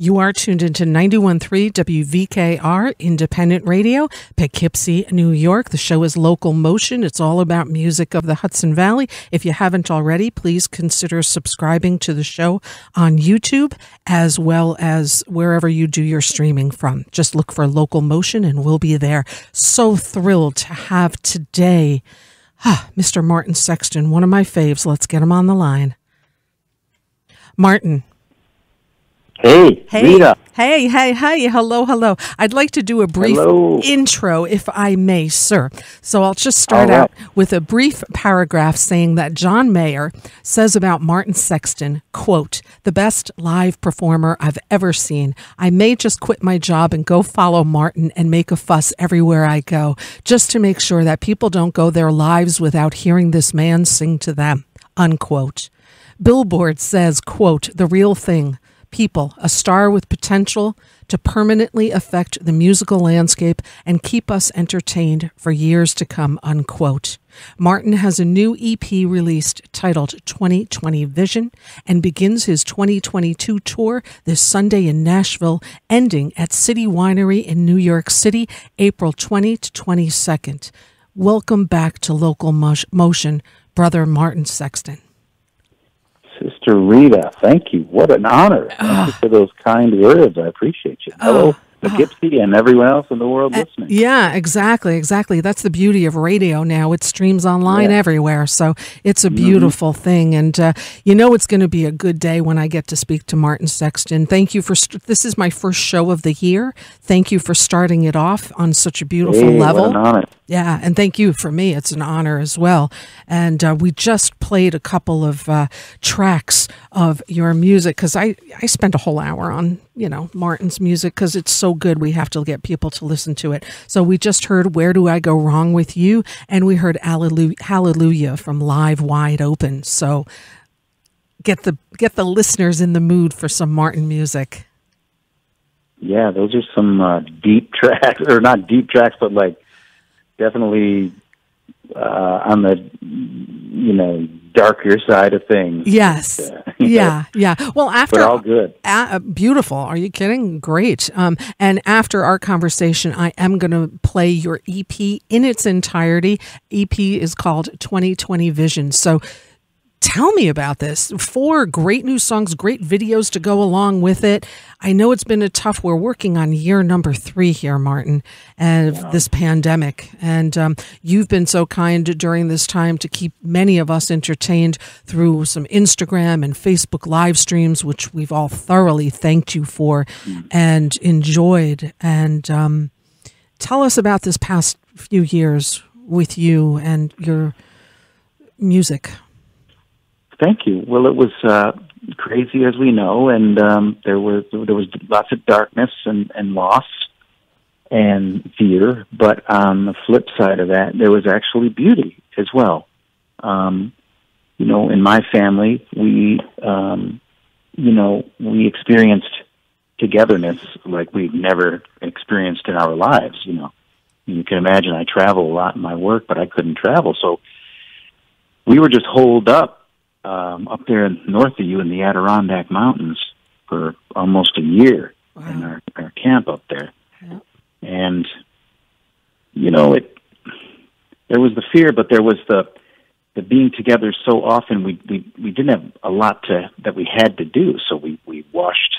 You are tuned into 91.3 WVKR Independent Radio, Poughkeepsie, New York. The show is LocalMotion. It's all about music of the Hudson Valley. If you haven't already, please consider subscribing to the show on YouTube as well as wherever you do your streaming from. Just look for LocalMotion and we'll be there. So thrilled to have today Mr. Martin Sexton, one of my faves. Let's get him on the line. Martin. Hey, Rita. Hey. Hello. I'd like to do a brief intro, if I may, sir. So I'll just start out with a brief paragraph saying that John Mayer says about Martin Sexton, quote, "the best live performer I've ever seen. I may just quit my job and go follow Martin and make a fuss everywhere I go, just to make sure that people don't go their lives without hearing this man sing to them," unquote. Billboard says, quote, "the real thing. People, a star with potential to permanently affect the musical landscape and keep us entertained for years to come," unquote. Martin has a new EP released titled 2020 Vision and begins his 2022 tour this Sunday in Nashville, ending at City Winery in New York City, April 20 to 22nd. Welcome back to LocalMotion, Brother Martin Sexton. Sister Rita, thank you. What an honor. Thank you for those kind words. I appreciate you. Hello, Poughkeepsie and everyone else in the world listening. Yeah, exactly. That's the beauty of radio now. It streams online everywhere, so it's a beautiful thing. And it's going to be a good day when I get to speak to Martin Sexton. Thank you for this is my first show of the year. Thank you for starting it off on such a beautiful level. What an honor. Yeah, and thank you for me. It's an honor as well. And we just played a couple of tracks of your music because I spent a whole hour on, Martin's music because it's so good. We have to get people to listen to it. So we just heard "Where Do I Go Wrong With You?" and we heard Hallelujah from Live Wide Open. So get the listeners in the mood for some Martin music. Yeah, those are some deep tracks, or not deep tracks, but definitely on the darker side of things. Yes. Yeah. Well, after but all good. Beautiful. Are you kidding? Great. And after our conversation, I am going to play your EP in its entirety. EP is called 2020 Vision. So tell me about this. 4 great new songs, great videos to go along with it. I know it's been we're working on year number 3 here, Martin, of this pandemic. And you've been so kind during this time to keep many of us entertained through some Instagram and Facebook live streams, which we've all thoroughly thanked you for and enjoyed. And tell us about this past few years with you and your music. Thank you. Well, it was crazy, as we know, and there was lots of darkness and loss and fear. But on the flip side of that, there was actually beauty as well. In my family, we experienced togetherness like we've never experienced in our lives. You can imagine I travel a lot in my work, but I couldn't travel, so we were just holed up there north of you in the Adirondack Mountains for almost a year in our camp up there. Yeah. And, there was the fear, but there was the being together so often. We didn't have a lot that we had to do. So we washed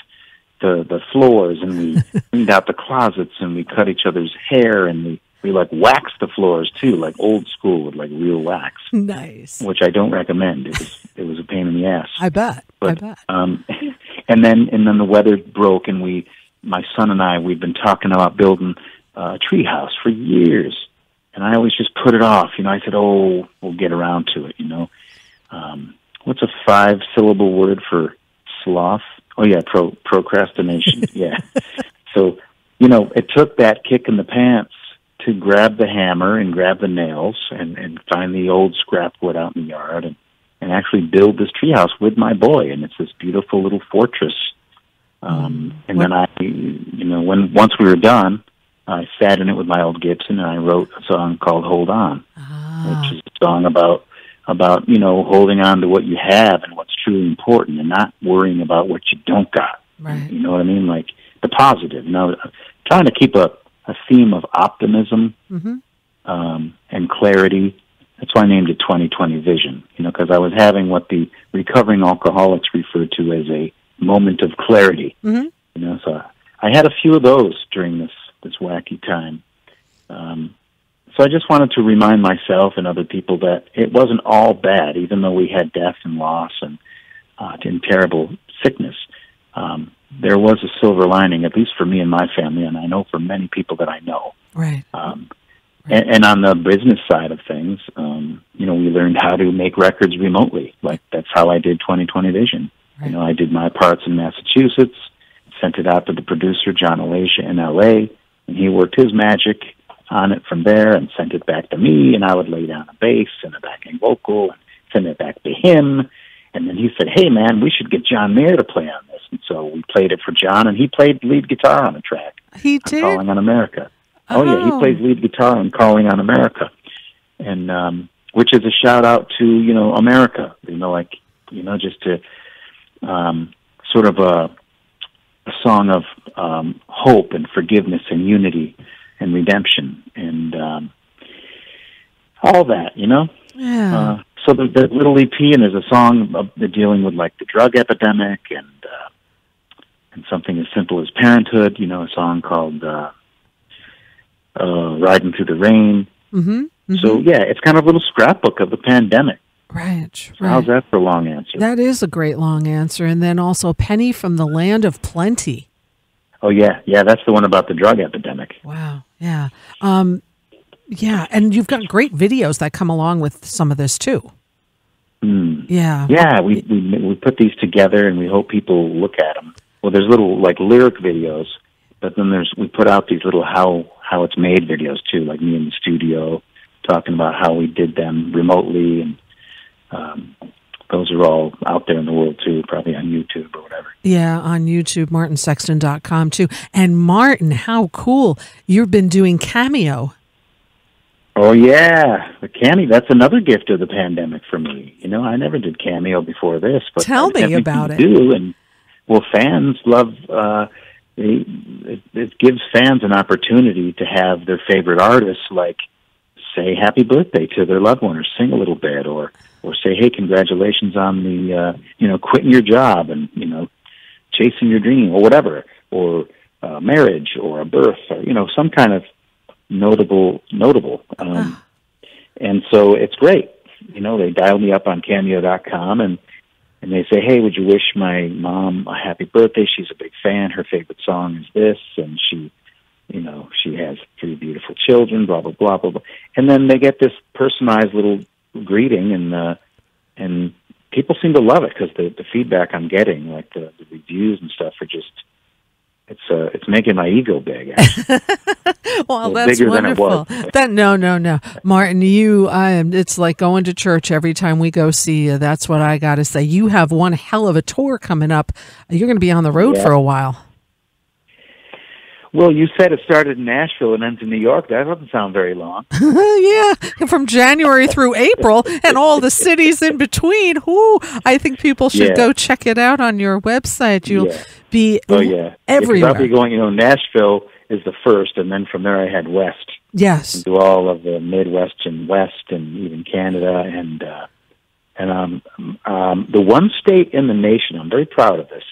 the floors and we cleaned out the closets and we cut each other's hair and we waxed the floors too, like old school with real wax. Nice. Which I don't recommend. It was a pain in the ass. I bet. And then the weather broke, and my son and I, we've been talking about building a tree house for years, and I always just put it off. I said, we'll get around to it. What's a 5-syllable word for sloth? Oh yeah, procrastination. Yeah. So it took that kick in the pants to grab the hammer and grab the nails and find the old scrap wood out in the yard and actually build this treehouse with my boy. And it's this beautiful little fortress. And then once we were done, I sat in it with my old Gibson and I wrote a song called Hold On, which is a song about holding on to what you have and what's truly important and not worrying about what you don't got. Right. You know what I mean? Like the positive. Now, trying to keep a theme of optimism and clarity. That's why I named it 2020 Vision, you know, because I was having what the recovering alcoholics refer to as a moment of clarity. You know, so I had a few of those during this wacky time. So I just wanted to remind myself and other people that it wasn't all bad, even though we had death and loss and terrible sickness. There was a silver lining, at least for me and my family, and I know for many people that I know. Right. And on the business side of things, you know, we learned how to make records remotely. Like, that's how I did 2020 Vision. Right. You know, I did my parts in Massachusetts, sent it out to the producer, John Alacia, in L.A., and he worked his magic on it from there and sent it back to me, and I would lay down a bass and a backing vocal and send it back to him. And then he said, hey, man, we should get John Mayer to play on this. And so we played it for John, and he played lead guitar on the track. He did? Calling on America. Oh, yeah, he plays lead guitar on Calling on America. And which is a shout-out to, you know, America. You know, like, you know, just to sort of a song of hope and forgiveness and unity and redemption and all that, you know? Yeah. So the little EP, and there's a song dealing with, like, the drug epidemic and something as simple as parenthood, you know, a song called Riding Through the Rain. So, yeah, it's kind of a little scrapbook of the pandemic. Right. So how's that for a long answer? That is a great long answer. And then also Penny from the Land of Plenty. Oh, yeah. Yeah, that's the one about the drug epidemic. Wow. Yeah. Yeah, and you've got great videos that come along with some of this, too. Yeah. Yeah, we put these together, and we hope people look at them. Well, there's little, like, lyric videos, but then we put out these little how it's made videos, too, like me in the studio talking about how we did them remotely, and those are all out there in the world, too, probably on YouTube or whatever. Yeah, on YouTube, martinsexton.com, too. And Martin, how cool. You've been doing Cameo. Oh, yeah. The Cameo, that's another gift of the pandemic for me. You know, I never did Cameo before this. But tell me about it. And, well, fans love, it gives fans an opportunity to have their favorite artists, like, say happy birthday to their loved one, or sing a little bit, or say, hey, congratulations on the, you know, quitting your job and, you know, chasing your dream, or whatever, or marriage, or a birth, or, you know, some kind of notable. And so it's great. You know, they dial me up on Cameo.com and they say, hey, would you wish my mom a happy birthday? She's a big fan. Her favorite song is this, and she, you know, she has 3 beautiful children, blah, blah, blah, blah, blah. And then they get this personalized little greeting, and people seem to love it, because the feedback I'm getting, like the reviews and stuff, are just, it's making my ego big. Well, that's bigger wonderful. Than it was. No, Martin, it's like going to church every time we go see you. That's what I got to say. You have one hell of a tour coming up. You're going to be on the road for a while. Well, you said it started in Nashville and ends in New York. That doesn't sound very long. Yeah, from January through April, and all the cities in between. Ooh, I think people should go check it out on your website. You'll be everywhere. I'll be going, you know, Nashville is the first, and then from there I head west. Yes. And do all of the Midwest and West, and even Canada, and the one state in the nation, I'm very proud of this,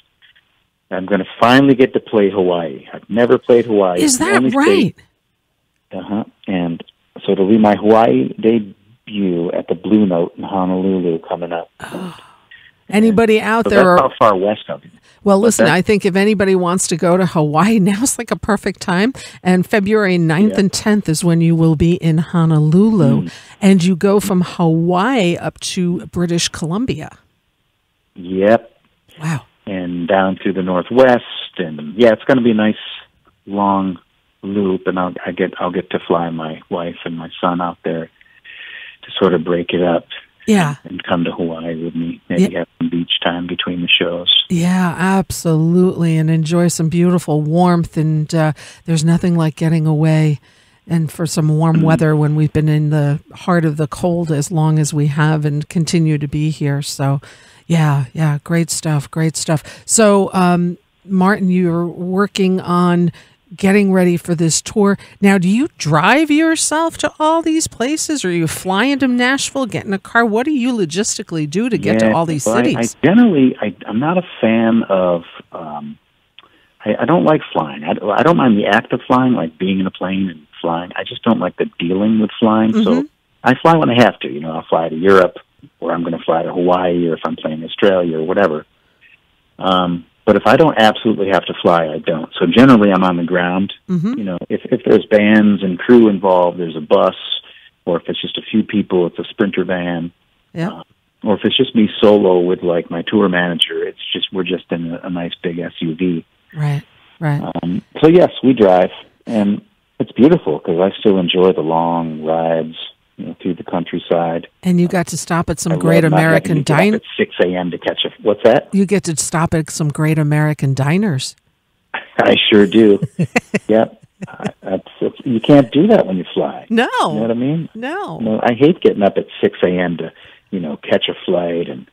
I'm going to finally get to play Hawaii. I've never played Hawaii. Is that right? And so it'll be my Hawaii debut at the Blue Note in Honolulu coming up. Anybody out so there? That's how far west of you. Well, listen, I think if anybody wants to go to Hawaii, now's like a perfect time. And February 9th and 10th is when you will be in Honolulu. And you go from Hawaii up to British Columbia. Yep. Wow. And down through the Northwest. And, yeah, it's going to be a nice, long loop. And I'll get to fly my wife and my son out there to sort of break it up. Yeah. And come to Hawaii with me. Maybe have some beach time between the shows. Yeah, absolutely. And enjoy some beautiful warmth. And there's nothing like getting away and for some warm weather when we've been in the heart of the cold as long as we have and continue to be here. So, yeah, great stuff. So, Martin, you're working on getting ready for this tour. Now, do you drive yourself to all these places, or you fly into Nashville, get in a car? What do you logistically do to get to all these cities? I'm not a fan of, I don't like flying. I don't mind the act of flying, like being in a plane and flying. I just don't like the dealing with flying. Mm-hmm. So I fly when I have to. I'll fly to Europe, or I'm going to fly to Hawaii, or if I'm playing Australia or whatever. But if I don't absolutely have to fly, I don't. So generally, I'm on the ground. Mm-hmm. If there's bands and crew involved, there's a bus, or if it's just a few people, it's a Sprinter van. Yeah. Or if it's just me solo with like my tour manager, we're just in a nice big SUV. Right. So yes, we drive, and it's beautiful because I still enjoy the long rides, through the countryside. And you got to stop at some great American diners. At 6 a.m. to catch what's that? You get to stop at some great American diners. I sure do. Yep. You can't do that when you fly. No. You know what I mean? No. I hate getting up at 6 a.m. to, catch a flight. And,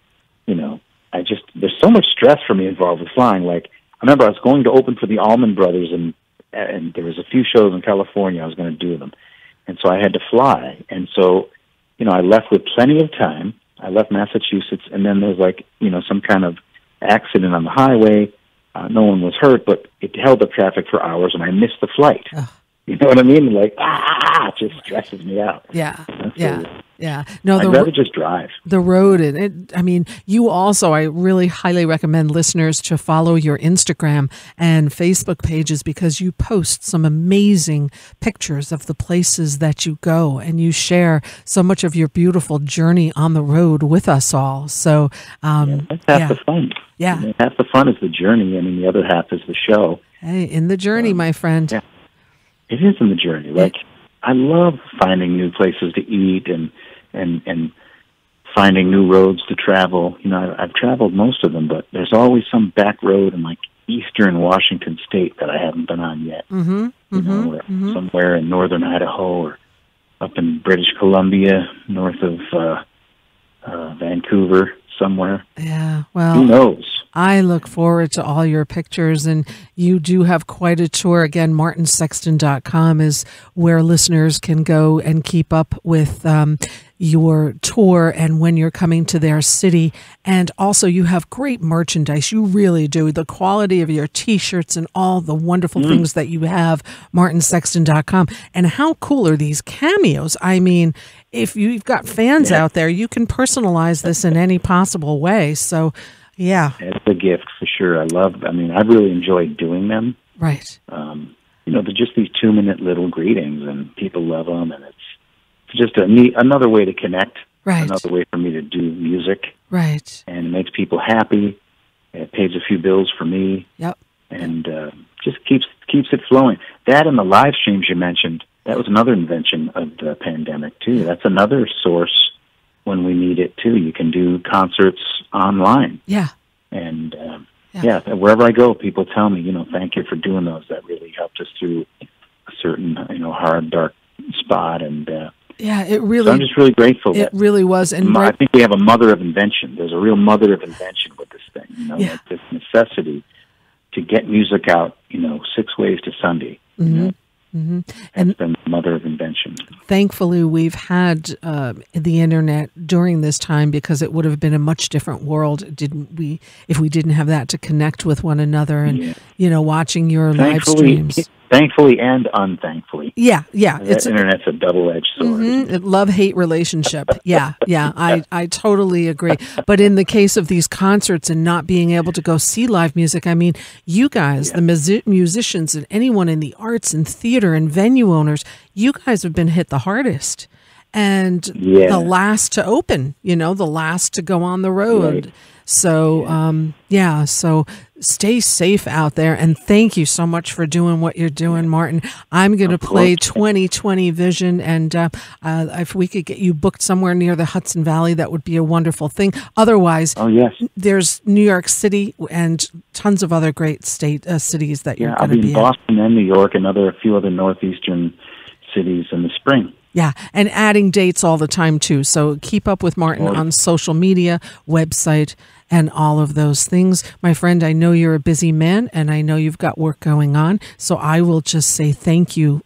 there's so much stress for me involved with flying. Like, I remember I was going to open for the Allman Brothers, and there was a few shows in California I was going to do them. And so I had to fly. And so, I left with plenty of time. I left Massachusetts, and then there was some kind of accident on the highway. No one was hurt, but it held up traffic for hours, and I missed the flight. Ugh. You know what I mean? Like, it just stresses me out. Yeah, yeah. No, I'd rather just drive. The road, you also, I really highly recommend listeners to follow your Instagram and Facebook pages, because you post some amazing pictures of the places that you go, and you share so much of your beautiful journey on the road with us all. So, that's half the fun. Yeah. Half the fun is the journey. The other half is the show. Hey, in the journey, my friend. Yeah. It is in the journey. Like, I love finding new places to eat and finding new roads to travel. I've traveled most of them, but there's always some back road in like eastern Washington State that I haven't been on yet. Or somewhere in northern Idaho, or up in British Columbia, north of Vancouver, somewhere. Yeah, well, who knows? I look forward to all your pictures, and you do have quite a tour. Again, martinsexton.com is where listeners can go and keep up with your tour and when you're coming to their city. And also, you have great merchandise. You really do. The quality of your T-shirts and all the wonderful things that you have, martinsexton.com. And how cool are these cameos? If you've got fans out there, you can personalize this in any possible way. So, yeah. It's a gift for sure. I've really enjoyed doing them. Right. They're just these 2-minute little greetings, and people love them, and it's just another way to connect. Right. Another way for me to do music. Right. And it makes people happy. It pays a few bills for me. Yep. And just keeps it flowing. That and the live streams you mentioned, that was another invention of the pandemic, too. That's another source when we need it, too. You can do concerts online. Yeah. And, wherever I go, people tell me, thank you for doing those. That really helped us through a certain, hard, dark spot. And, it really... So I'm just really grateful. It really was. And I think we have a mother of invention. There's a real mother of invention with this thing, like this necessity to get music out, 6 ways to Sunday. That's been the mother of invention. Thankfully, we've had the internet during this time, because it would have been a much different world if we didn't have that to connect with one another and watching your live streams. Thankfully and unthankfully. Yeah. Internet's a double-edged sword. Love-hate relationship. Yeah. I totally agree. But in the case of these concerts and not being able to go see live music, you guys, the musicians and anyone in the arts and theater and venue owners, you guys have been hit the hardest. And the last to open, the last to go on the road. Right. So, so stay safe out there. And thank you so much for doing what you're doing, Martin. I'm going to play 2020 Vision. And if we could get you booked somewhere near the Hudson Valley, that would be a wonderful thing. Otherwise, there's New York City and tons of other great cities that you're going to be in. I'll be in Boston and New York and a few other northeastern cities in the spring. Yeah, and adding dates all the time, too. So keep up with Martin on social media, website, and all of those things. My friend, I know you're a busy man, and I know you've got work going on. So I will just say thank you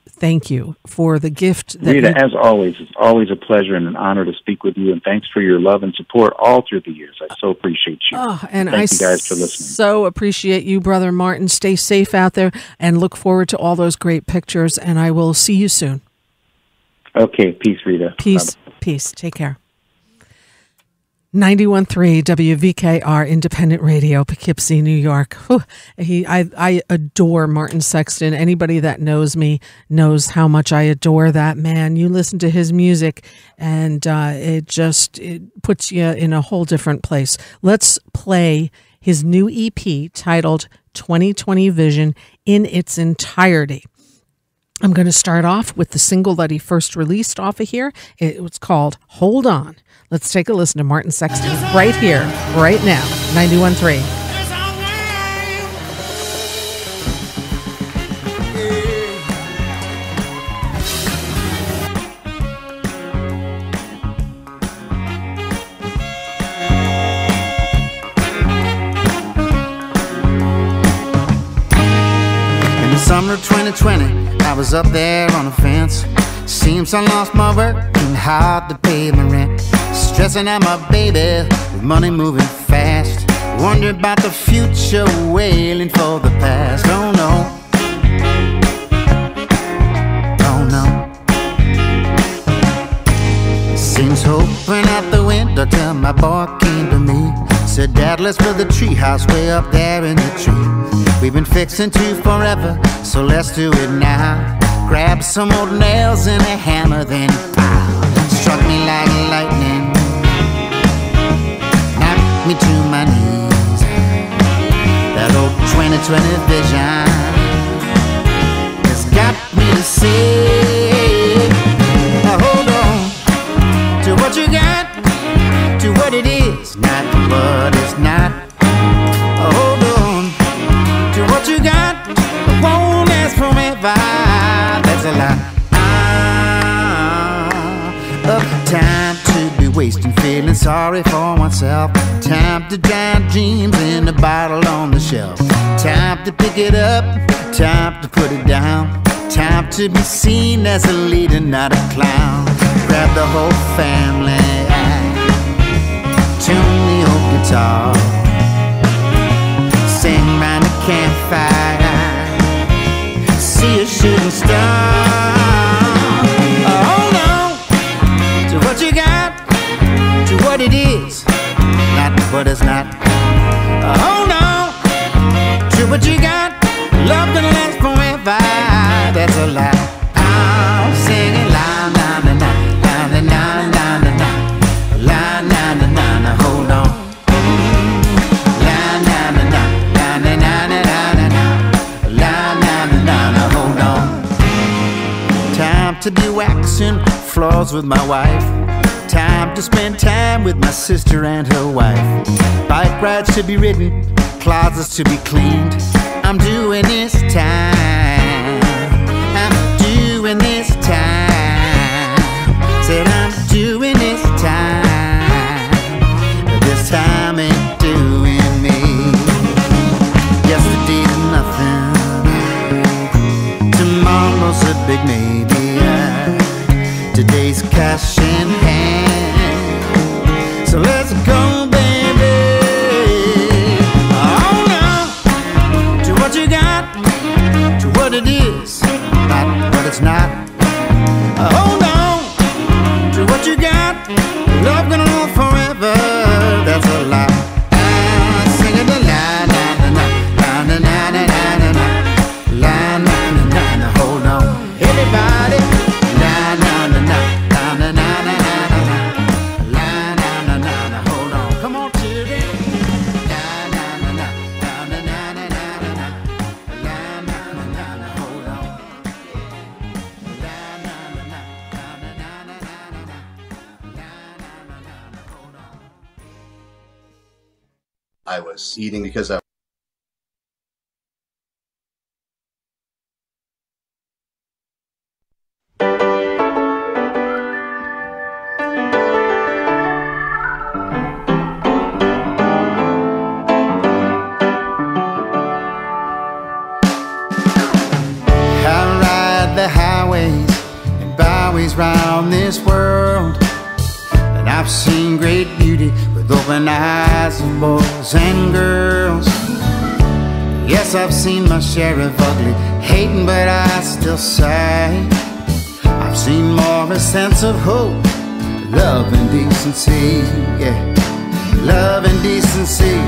for the gift. That Rita, as always, it's always a pleasure and an honor to speak with you, and thanks for your love and support all through the years. I so appreciate you. And thank you guys for listening. So appreciate you, Brother Martin. Stay safe out there, and look forward to all those great pictures, and I will see you soon. Okay, peace, Rita. Peace. Bye-bye. Peace. Take care. 91.3 WVKR Independent Radio, Poughkeepsie, New York. I adore Martin Sexton. Anybody that knows me knows how much I adore that man. You listen to his music, and it puts you in a whole different place. Let's play his new EP titled 2020 Vision in its entirety. I'm going to start off with the single that he first released off of here. It was called Hold On. Let's take a listen to Martin Sexton right here, right now, 91.3. In the summer of 2020, I was up there on a fence. Seems I lost my work and hard to pay my rent. Stressing out my baby with money moving fast. Wonder about the future, wailing for the past. Oh no, oh no. Seems hope went out the window till my boy came to me. Said, Dad, let's build the treehouse way up there in the tree. We've been fixing to forever, so let's do it now. Grab some old nails and a hammer, then pow. Struck me like lightning, knocked me to my knees. That old 2020 vision has got me to say, hold on to what you got, to what it is, not what it's not. Hold on to what you got, it won't last forever. There's a lot of time to be wasting, feeling sorry for myself. Time to drown dreams in a bottle on the shelf. Time to pick it up, time to put it down. Time to be seen as a leader, not a clown. Grab the whole family, tune the old guitar, sing round the campfire, see a shooting star. Hold on to what you got, to what it is, not what it's not. Hold on to what you got, love gonna last forever. That's a lie. I'm singing la na na na na na na na na la na na na na. Hold on. La na na na na na na na na na la na na na na. Hold on. Time to be waxing floors with my wife. Time to spend time with my sister and her wife. Bike rides to be ridden, closets to be cleaned. I'm doing this time. I'm doing this time. Said I'm doing this time. But this time ain't doing me. Yesterday's nothing. Tomorrow's a big maybe. Today's cash in hand. So let's go, baby. Hold on to what you got, to what it is, not what it's not. Hold on to what you got, love gonna last forever. That's a lie. Sing it the la na na na na na na na na na la na na na na. Hold on, everybody. La na na na na na na na na la na na na na. Hold on, come on, children. La na na na na na na na na la na na na na. Hold on. La na na na na na na na la na na na. Hold on. I was eating because I round this world, and I've seen great beauty with open eyes of boys and girls. Yes, I've seen my share of ugly hating, but I still say I've seen more of a sense of hope, love and decency, yeah, love and decency.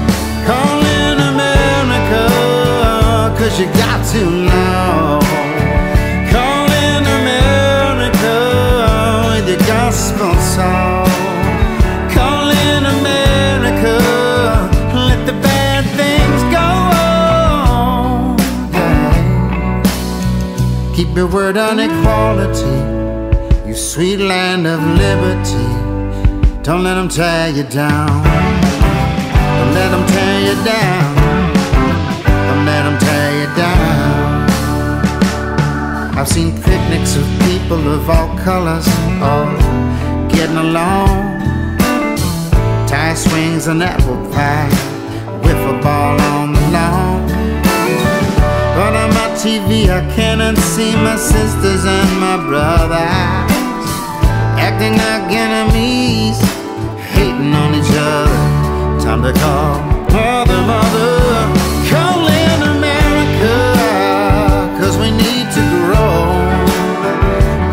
Calling America, 'cause you got to know. Calling America with your gospel song. Calling America, let the bad things go on. Yeah. Keep your word on equality, you sweet land of liberty. Don't let them tear you down. Don't let them tear you down. Don't let them tear you down. I've seen picnics of people of all colors, all getting along. Tie swings and apple pie, wiffle ball on the lawn. But on my TV I cannot see my sisters and my brothers acting like enemies, hating on each other. Time to call mother, mother. Calling America, 'cause we need to grow.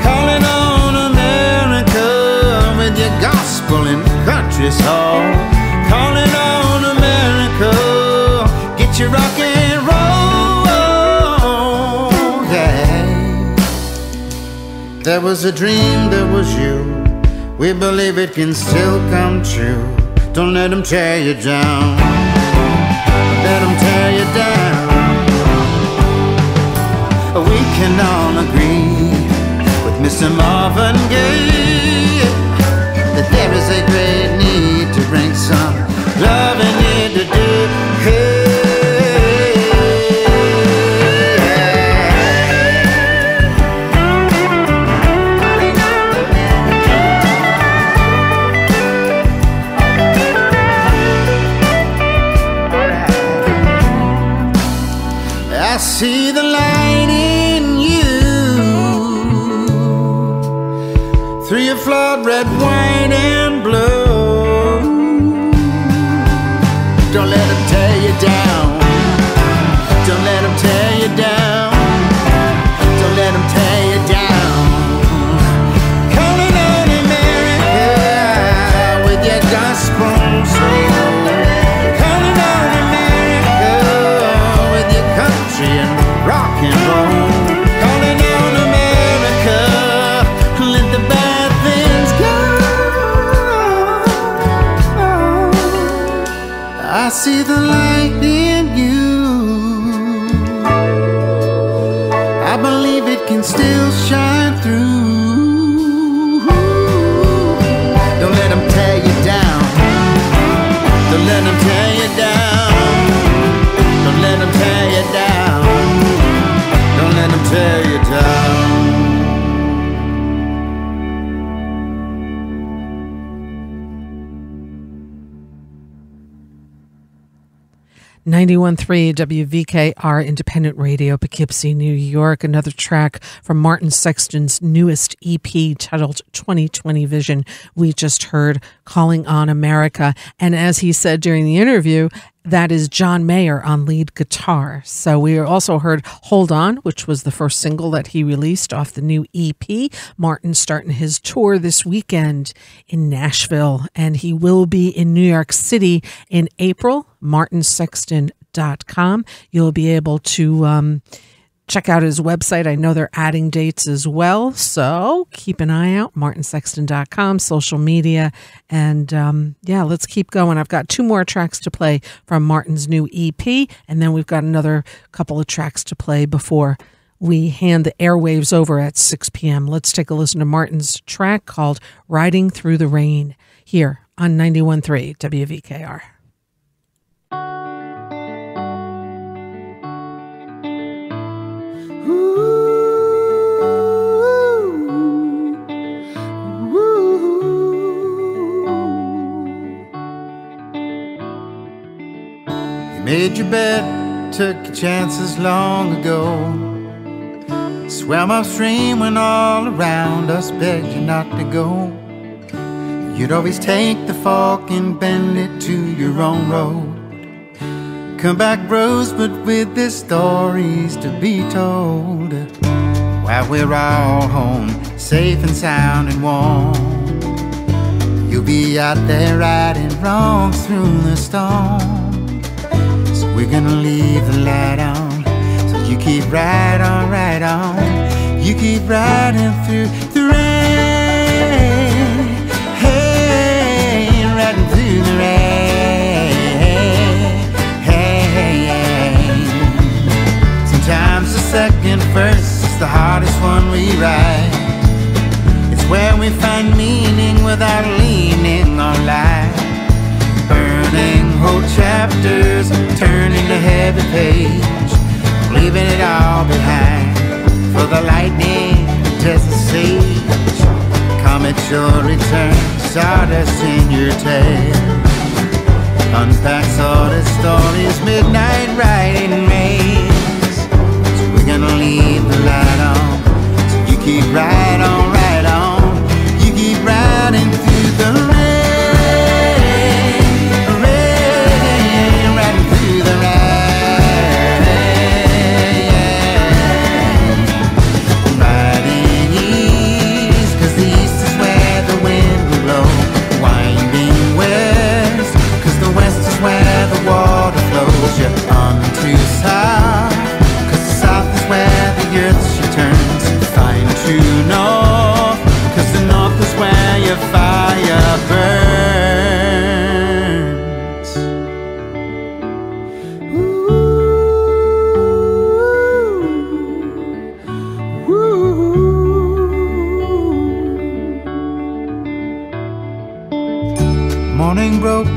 Calling on America with your gospel in the country's hall. Calling on America, get your rock and roll, yeah. There was a dream, there was you. We believe it can still come true. Don't let them tear you down. Don't let them tear you down. We can all agree with Mr. Marvin Gaye that there is a great need to bring some love and need to do. Hey. I see the light in you through your flawed red, white, and blue. Don't let them tear you down. Don't let them tear you down. Don't let them tear you down. Calling on America with your gospel soul. Calling on America with your country and rock and roll. Calling on America, let the bad things go. I see the light in you. I believe it can still shine through. Don't let them tear you down. Don't let them tear you down. Don't let them tear you down. Don't let them tear you down. 91.3 WVKR Independent Radio, Poughkeepsie, New York. Another track from Martin Sexton's newest EP titled 2020 Vision. We just heard Calling on America. And as he said during the interview, that is John Mayer on lead guitar. So we also heard Hold On, which was the first single that he released off the new EP. Martin's starting his tour this weekend in Nashville, and he will be in New York City in April. MartinSexton.com. You'll be able to check out his website. I know they're adding dates as well, so keep an eye out. MartinSexton.com, social media, and let's keep going. I've got two more tracks to play from Martin's new EP, and then we've got another couple of tracks to play before we hand the airwaves over at 6 p.m. Let's take a listen to Martin's track called Riding Through the Rain here on 91.3 WVKR. You made your bed, took your chances long ago. Swam upstream when all around us begged you not to go. You'd always take the fork and bend it to your own road. Come back, bros, but with the stories to be told. While we're all home, safe and sound and warm, you'll be out there righting wrongs through the storm. So we're gonna leave the light on, so you keep right on, right on. You keep riding through the rain, hey, riding through the rain, hey. Sometimes the second verse is the hardest one we write. It's where we find meaning without leaning on light. Burning whole chapters, turning the heavy page, leaving it all behind for the lightning to the sage. Comet your return, stardust in your tail. Unpacks all the stories, midnight writing maze. So we're gonna leave the light on, so you keep right on, right on. You keep riding through the rain, rain, riding through the rain. You're on to south, 'cause the south is where the earth she turns. Find true north, 'cause the north is where your fire burns. Ooh, ooh. Morning broke,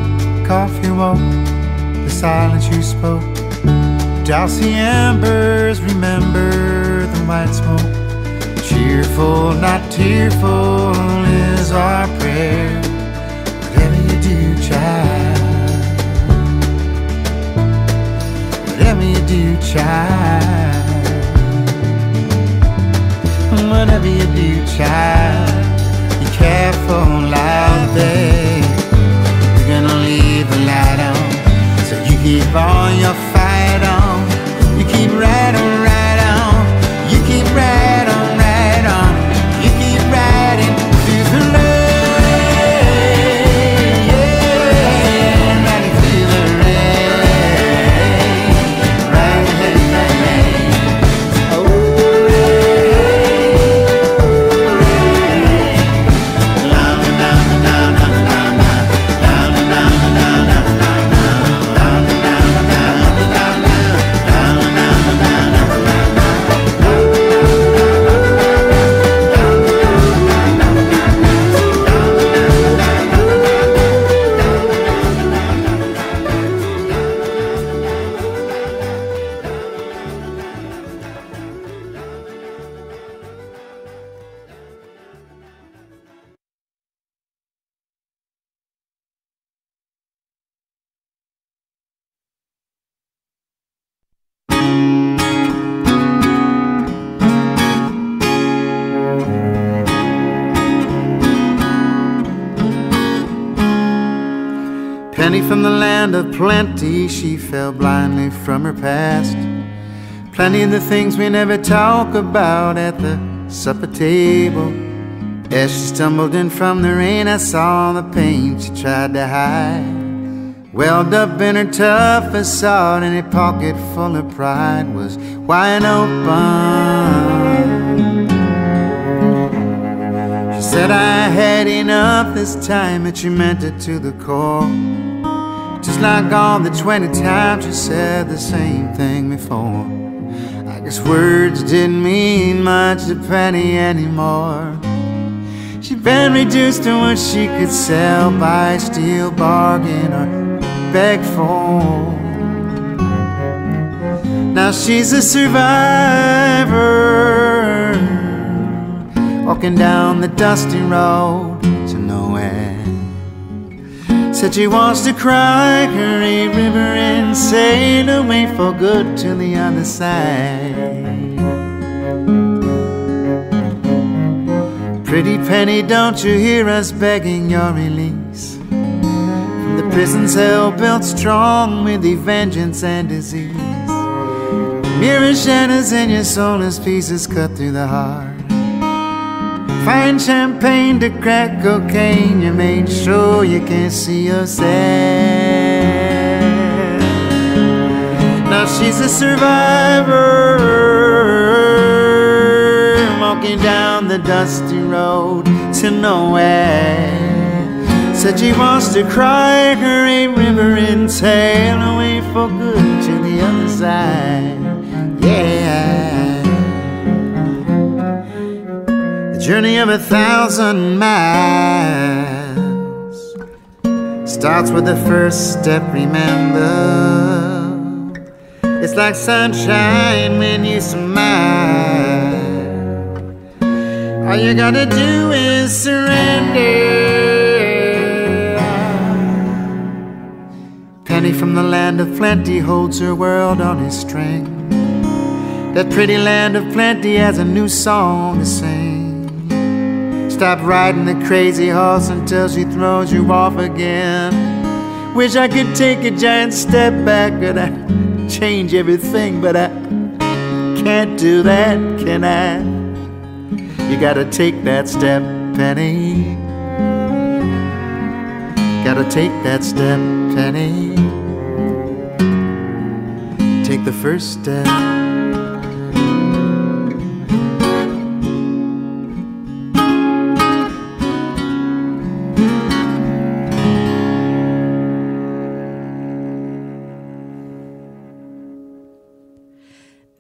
coffee woke, silence you spoke. Drowsy embers remember the white smoke. Cheerful, not tearful is our prayer. Whatever you do, child. Whatever you do, child. Whatever you do, child. Be careful out there. You're gonna leave the light on, so you keep all your fight on. You keep right on, right on. You keep right on, right on. You keep riding through the rain, yeah, riding through the rain, riding through the rain. Oh, rain, la la la la la la la la la la la. Penny from the land of plenty, she fell blindly from her past. Plenty of the things we never talk about at the supper table. As she stumbled in from the rain, I saw the pain she tried to hide. Welled up in her tough facade, and a pocket full of pride was wide open. She said I had enough this time, and she meant it to the core. Just like all the 20 times she said the same thing before. I guess words didn't mean much to Penny anymore. She'd been reduced to what she could sell, buy, steal, bargain, or beg for. Now she's a survivor, walking down the dusty road to nowhere. Said she wants to cry her a river and sail away for good to the other side. Pretty penny, don't you hear us begging your release from the prison's hell built strong with the vengeance and disease. Mirror shadows in your soul as pieces cut through the heart. Fine champagne to crack cocaine, you made sure you can't see yourself. Now she's a survivor, walking down the dusty road to nowhere. Said she wants to cry her a river and sail away for good to the other side. Yeah. The journey of 1,000 miles starts with the first step, remember. It's like sunshine when you smile. All you gotta do is surrender. Penny from the land of plenty holds her world on his string. That pretty land of plenty has a new song to sing. Stop riding the crazy horse until she throws you off again. Wish I could take a giant step back and I change everything, but I can't do that, can I? You gotta take that step, Penny. Gotta take that step, Penny. Take the first step.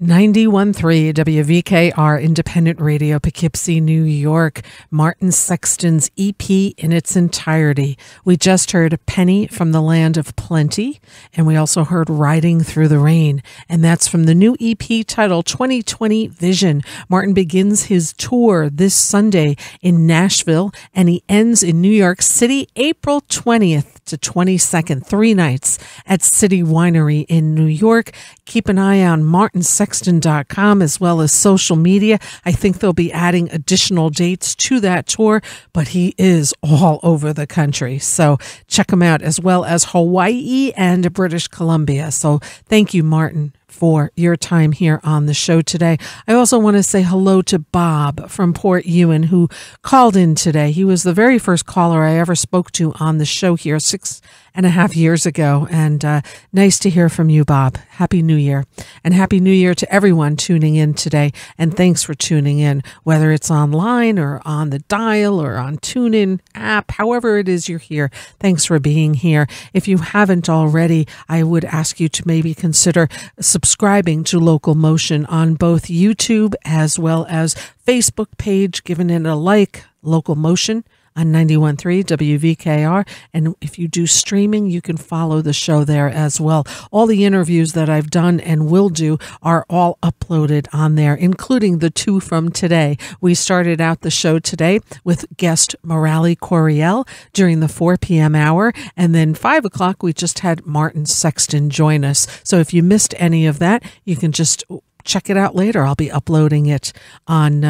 91.3 WVKR Independent Radio, Poughkeepsie, New York. Martin Sexton's EP in its entirety. We just heard Penny from the Land of Plenty, and we also heard Riding Through the Rain, and that's from the new EP titled 2020 Vision. Martin begins his tour this Sunday in Nashville, and he ends in New York City April 20th to 22nd, 3 nights at City Winery in New York. Keep an eye on martinsexton.com as well as social media. I think they'll be adding additional dates to that tour, but he is all over the country. So check him out, as well as Hawaii and British Columbia. So thank you, Martin, for your time here on the show today. I also want to say hello to Bob from Port Ewan, who called in today. He was the very first caller I ever spoke to on the show here 6.5 years ago. And nice to hear from you, Bob. Happy New Year. And Happy New Year to everyone tuning in today. And thanks for tuning in, whether it's online or on the dial or on TuneIn app, however it is you're here. Thanks for being here. If you haven't already, I would ask you to maybe consider subscribing to LocalMotion on both YouTube as well as Facebook page, giving it a like, LocalMotion on 91.3 WVKR. And if you do streaming, you can follow the show there as well. All the interviews that I've done and will do are all uploaded on there, including the 2 from today. We started out the show today with guest Morale Coriel during the 4 p.m. hour. And then 5 o'clock, we just had Martin Sexton join us. So if you missed any of that, you can just check it out later. I'll be uploading it on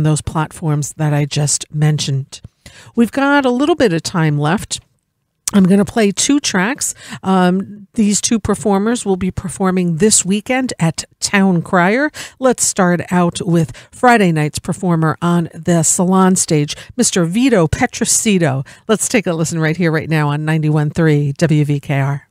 those platforms that I just mentioned. We've got a little bit of time left. I'm going to play 2 tracks. These 2 performers will be performing this weekend at Town Crier. Let's start out with Friday night's performer on the Salon stage, Mr. Vito Petrosito. Let's take a listen right here, right now on 91.3 WVKR.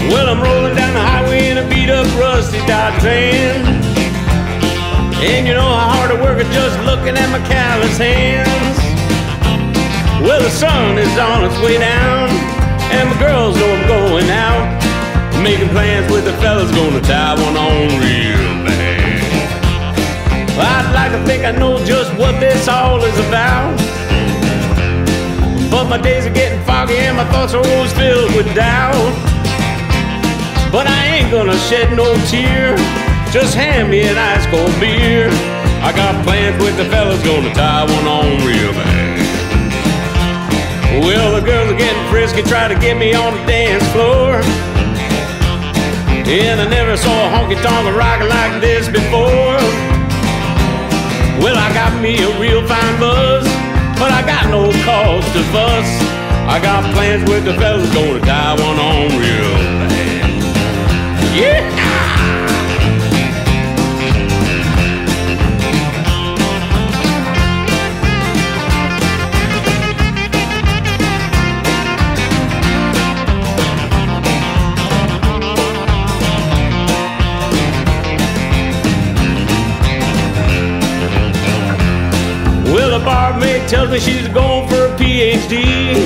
Well, I'm rolling down the highway in a beat-up, rusty Dodge van. And you know how hard I work at just looking at my callous hands. Well, the sun is on its way down, and my girls know I'm going out, making plans with the fellas, gonna tie one on real bad. I'd like to think I know just what this all is about, but my days are getting foggy and my thoughts are always filled with doubt. But I ain't gonna shed no tear, just hand me an ice cold beer. I got plans with the fellas, gonna tie one on real bad. Well, the girls are getting frisky, try to get me on the dance floor. And I never saw a honky-tonk rock like this before. Well, I got me a real fine buzz, but I got no cause to fuss. I got plans with the fellas, gonna tie one on real bad. Yeah! Well, the barmaid tells me she's going for a PhD.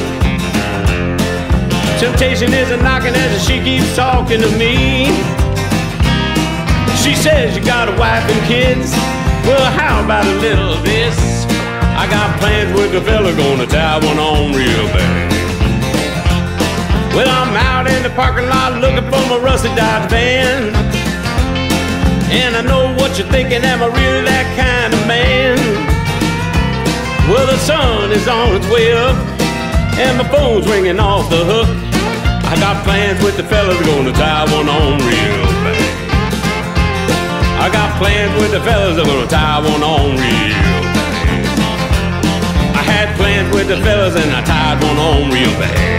Temptation is a knocking as she keeps talking to me. She says you got a wife and kids. Well, how about a little of this? I got plans with the fella, gonna tie one on real bad. Well, I'm out in the parking lot looking for my rusty Dodge van. And I know what you're thinking, am I really that kind of man? Well, the sun is on its way up, and my phone's ringing off the hook. I got plans with the fellas, gonna tie one on real bad. I got plans with the fellas, I'm gonna tie one on real bad. I had plans with the fellas, and I tied one on real bad.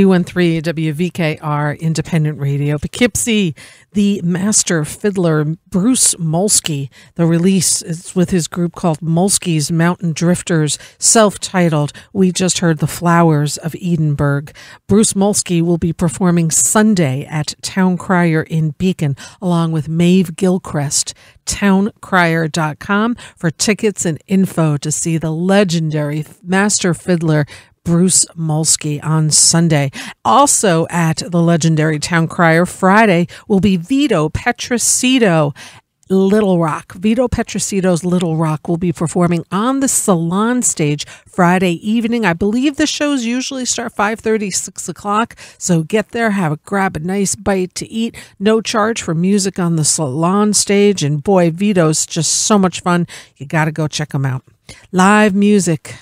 .3 WVKR Independent Radio. Poughkeepsie, the master fiddler Bruce Molsky. The release is with his group called Molsky's Mountain Drifters, self-titled. We just heard The Flowers of Edinburgh. Bruce Molsky will be performing Sunday at Town Crier in Beacon, along with Maeve Gilchrist. towncrier.com for tickets and info to see the legendary master fiddler Bruce Molsky on Sunday. Also at the legendary Town Crier Friday will be Vito Petrosito, Little Rock. Vito Petrosito's Little Rock will be performing on the Salon stage Friday evening. I believe the shows usually start 5:30, 6 o'clock. So get there, grab a nice bite to eat. No charge for music on the Salon stage. And boy, Vito's just so much fun. You got to go check him out. Live music.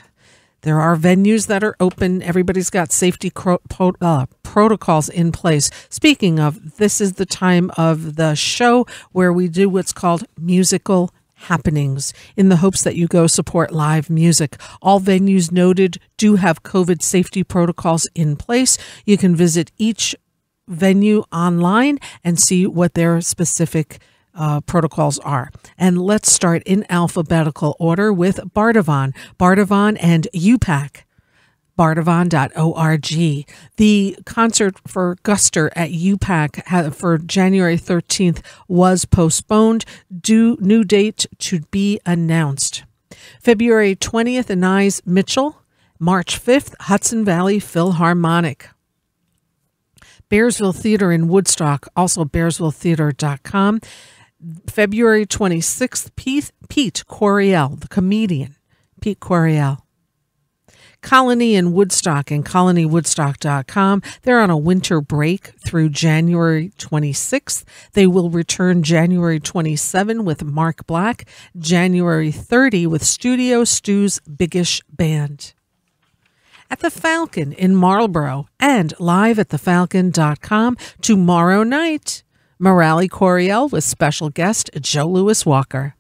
There are venues that are open. Everybody's got safety protocols in place. Speaking of, this is the time of the show where we do what's called musical happenings in the hopes that you go support live music. All venues noted do have COVID safety protocols in place. You can visit each venue online and see what their specific protocols are. And let's start in alphabetical order with Bardavon. Bardavon and UPAC. Bardavon.org. The concert for Guster at UPAC for January 13th was postponed. New date to be announced. February 20th, Anais Mitchell. March 5th, Hudson Valley Philharmonic. Bearsville Theater in Woodstock, also bearsvilletheater.com. February 26th, Pete Coriel, the comedian, Pete Coriel. Colony in Woodstock and colonywoodstock.com. They're on a winter break through January 26th. They will return January 27 with Mark Black, January 30 with Studio Stu's Biggish Band. At the Falcon in Marlborough and live at thefalcon.com tomorrow night, Morale Coriel with special guest Joe Louis Walker.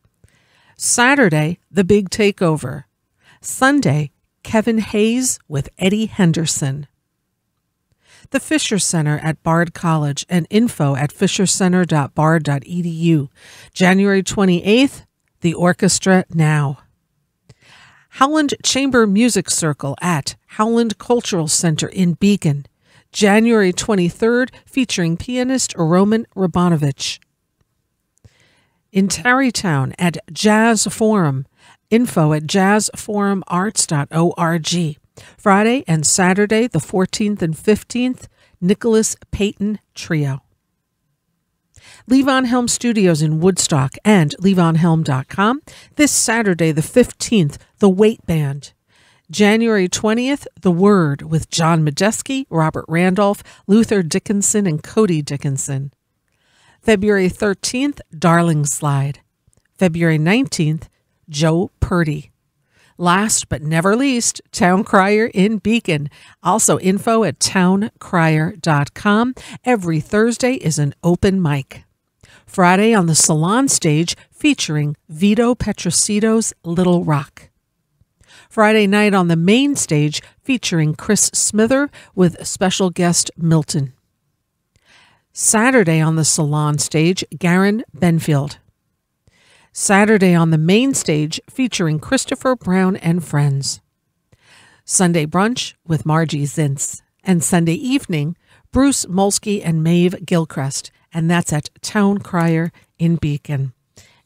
Saturday, The Big Takeover. Sunday, Kevin Hayes with Eddie Henderson. The Fisher Center at Bard College and info at fishercenter.bard.edu. January 28th, The Orchestra Now. Howland Chamber Music Circle at Howland Cultural Center in Beacon. January 23rd, featuring pianist Roman Rabanovich. In Tarrytown at Jazz Forum, info at jazzforumarts.org. Friday and Saturday, the 14th and 15th, Nicholas Payton Trio. Levon Helm Studios in Woodstock and levonhelm.com. This Saturday, the 15th, The Weight Band. January 20th, The Word with John Medeski, Robert Randolph, Luther Dickinson, and Cody Dickinson. February 13th, Darling Slide. February 19th, Joe Purdy. Last but never least, Town Crier in Beacon. Also info at towncrier.com. Every Thursday is an open mic. Friday on the Salon stage featuring Vito Petrosito's Little Rock. Friday night on the main stage featuring Chris Smither with special guest Milton. Saturday on the Salon stage, Garen Benfield. Saturday on the main stage featuring Christopher Brown and Friends. Sunday brunch with Margie Zintz. And Sunday evening, Bruce Molsky and Maeve Gilchrist. And that's at Town Crier in Beacon.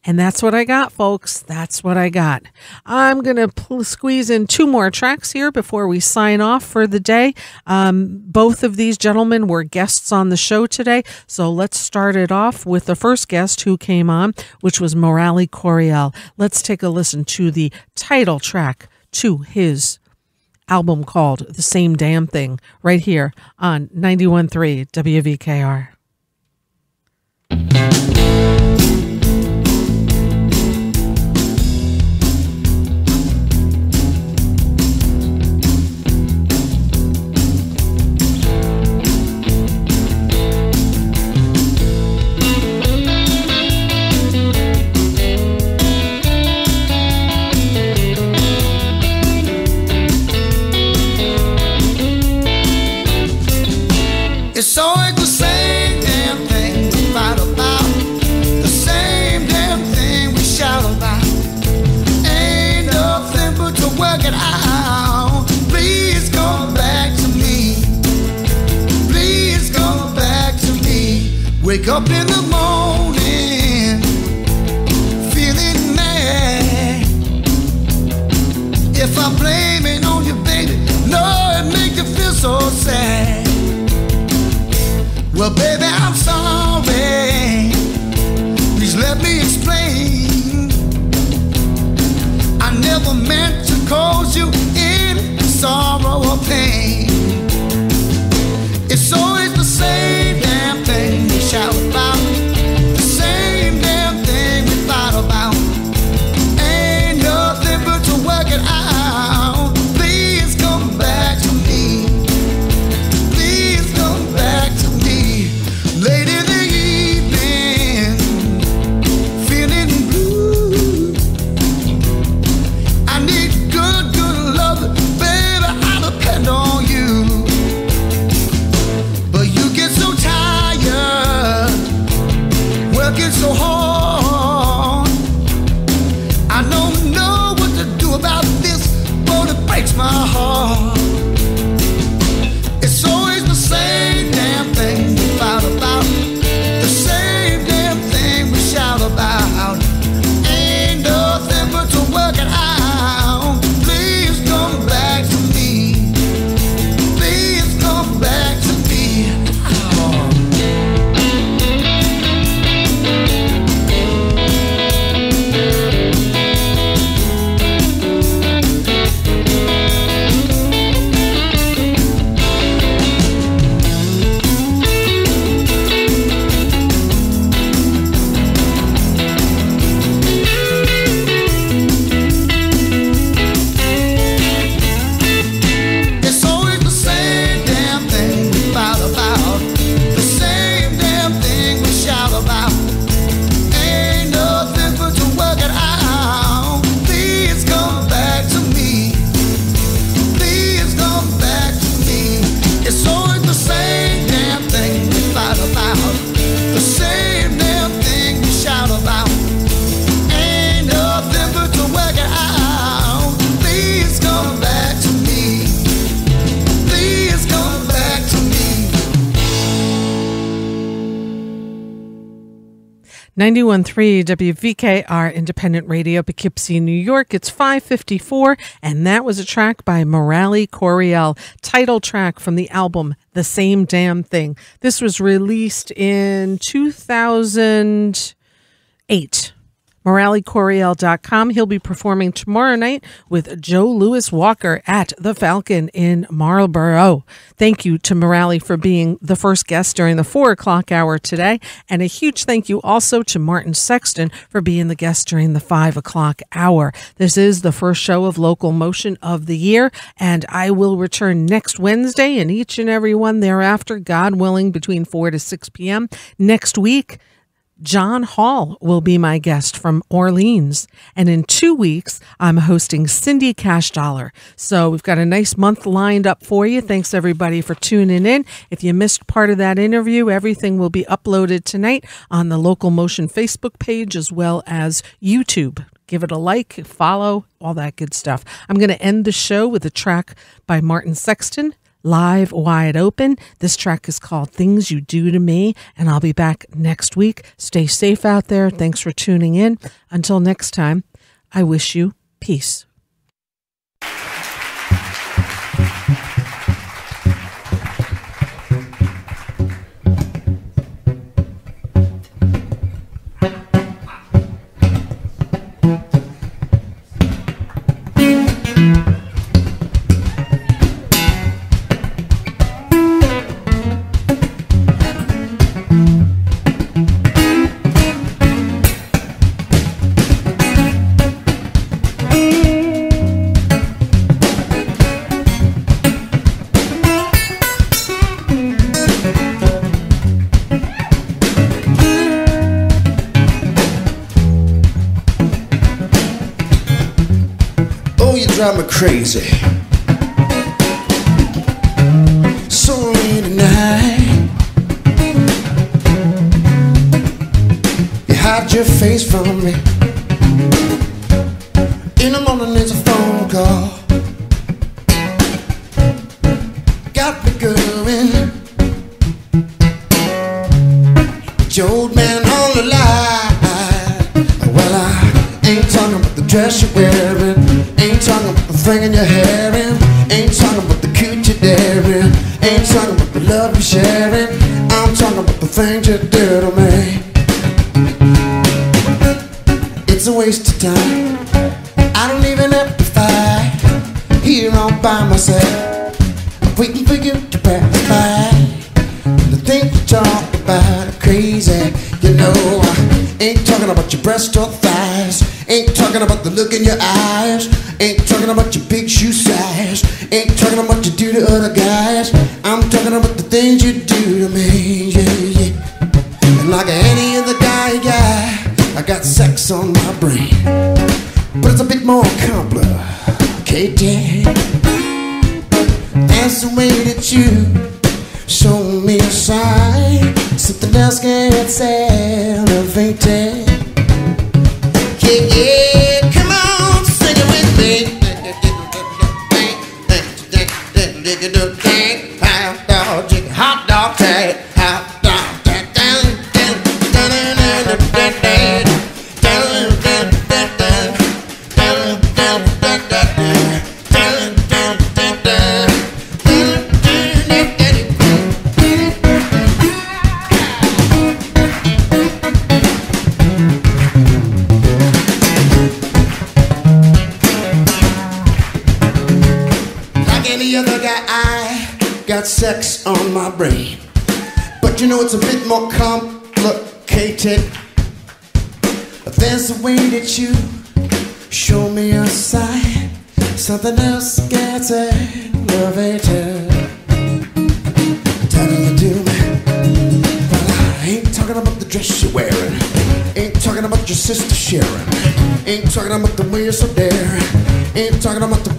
And that's what I got, folks. That's what I got. I'm going to squeeze in two more tracks here before we sign off for the day. Both of these gentlemen were guests on the show today. So let's start it off with the first guest who came on, which was Morale Coriel. Let's take a listen to the title track to his album called The Same Damn Thing right here on 91.3 WVKR. It's always the same damn thing we fight about, the same damn thing we shout about. Ain't nothing but to work it out. Please come back to me. Please come back to me. Wake up in the morning, feeling mad. If I blame it on you, baby, no. so sad. Well, baby, I'm sorry. Please let me explain. I never meant to cause you any sorrow or pain. It's always the same damn thing we shout about, the same damn thing we fight about. Ain't nothing but to work it out. Please come back to me. Please come back to me. Late in the evening, feeling blue. I need good, good love, baby, I depend on you. But you get so tired, working so hard. I don't know what to do about this, but it breaks my heart. It's always the same damn thing we fight about, the same damn thing we shout about. Ain't nothing but to work it out. Please come back to me. Please come back to me. Oh. It's always the same damn thing we fight about, the same damn thing we shout about. Ain't nothing but to work it out. Please come back to me. Please come back to me. It's always the same damn thing we fight about, the same damn thing we shout about. Ain't nothing but to work it out. Please come back to me. Please come back to me. 91.3 WVKR Independent Radio, Poughkeepsie, New York. It's 5:54, and that was a track by Morale Coriel, title track from the album The Same Damn Thing. This was released in 2008. MoraleCoriel.com. He'll be performing tomorrow night with Joe Louis Walker at the Falcon in Marlborough. Thank you to Morale for being the first guest during the 4 o'clock hour today. And a huge thank you also to Martin Sexton for being the guest during the 5 o'clock hour. This is the first show of Local Motion of the year, and I will return next Wednesday and each and every one thereafter, God willing, between 4 to 6 p.m. Next week, John Hall will be my guest from Orleans. And in 2 weeks, I'm hosting Cindy Cash Dollar. So we've got a nice month lined up for you. Thanks, everybody, for tuning in. If you missed part of that interview, everything will be uploaded tonight on the Local Motion Facebook page as well as YouTube. Give it a like, follow, all that good stuff. I'm going to end the show with a track by Martin Sexton, Live Wide Open. This track is called Things You Do to Me, and I'll be back next week. Stay safe out there. Thanks for tuning in. Until next time, I wish you peace. Drive me crazy. So late at night, you hide your face from me. In the morning there's a phone call, got me going. But your old man on the line. Well, I ain't talking about the dress you're wearing, ain't talking about the thing in your hair, and ain't talking about the cute you're daring. Ain't talking about the love you're sharing. I'm talking about the things you do to me. It's a waste of time. I don't even have to fight. Here all by myself, I'm waiting for you to pass by. The things you talk about are crazy. You know, I ain't talking about your breasts or thighs. Ain't talking about the look in your eyes. Ain't talking about your big shoe size. Ain't talking about what you do to other guys. I'm talking about the things you do to me, yeah, yeah. And like any other guy, I got sex on my brain, but it's a bit more complicated. That's the way that you show me a sign. Something else gets elevated. Yeah, yeah, come on, sing it with me. Hot dog tag, hot dog tag, any other guy, I got sex on my brain, but you know it's a bit more complicated. There's a way that you show me a sign. Something else gets elevated. Telling you to me, but I ain't talking about the dress you're wearing. Ain't talking about your sister Sharon. Ain't talking about the way you're so daring. Ain't talking about the